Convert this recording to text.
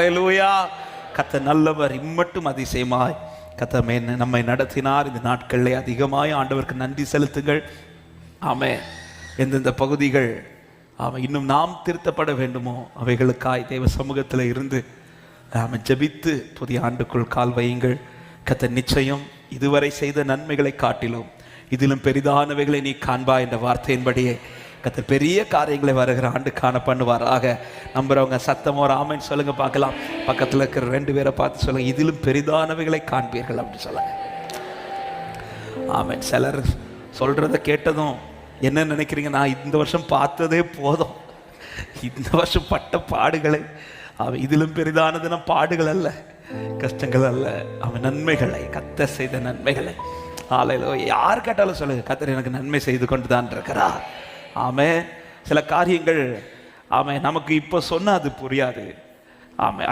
ஹல்லேலூயா. கர்த்தர் நல்லவர், இம்மட்டும் அதிசயமாய் கர்த்தர் நம்மை நடத்தினார். இந்த நாட்களிலே அதிகமாய் ஆண்டவருக்கு நன்றி செலுத்துங்கள். ஆமென். எந்தெந்த பகுதிகள் இன்னும் நாம் திருத்தப்பட வேண்டுமோ அவைகளுக்காய் தேவ சமூகத்தில் இருந்து ஜெபித்து புதிய ஆண்டுக்குள் கால் வையுங்கள். கர்த்தர் நிச்சயம் இதுவரை செய்த நன்மைகளை காட்டிலும் இதிலும் பெரிதானவைகளை நீ காண்பா என்ற வார்த்தையின்படியே கர்த்தர் பெரிய காரியங்களை வருகிற ஆண்டு காண பண்ணுவாராக. நம்புறவங்க சத்தமோ ஒரு ஆமென் சொல்லுங்க பார்க்கலாம். பக்கத்தில் இருக்கிற 2 பேரை பார்த்து சொல்லுங்க, இதிலும் பெரிதானவைகளை காண்பீர்கள் அப்படின்னு சொல்லுங்க. ஆமென். சிலர் சொல்றத கேட்டதும் என்ன நினைக்கிறீங்க? நான் இந்த வருஷம் பார்த்ததே போதும், இந்த வருஷம் பட்ட பாடுகளை இதிலும் பெரிதானதுன்னா பாடுகள் அல்ல, கஷ்டங்கள் அல்ல, அவன் நன்மைகளை, கர்த்தர் செய்த நன்மைகளை. ஹல்லேலூயா. யார் கேட்டாலும் சொல்லுங்க, கர்த்தர் எனக்கு நன்மை செய்து கொண்டு தான் இருக்கிறார். ஆமென். சில காரியங்கள் நமக்கு இப்போ சொன்னா அது புரியாது. ஆமென்.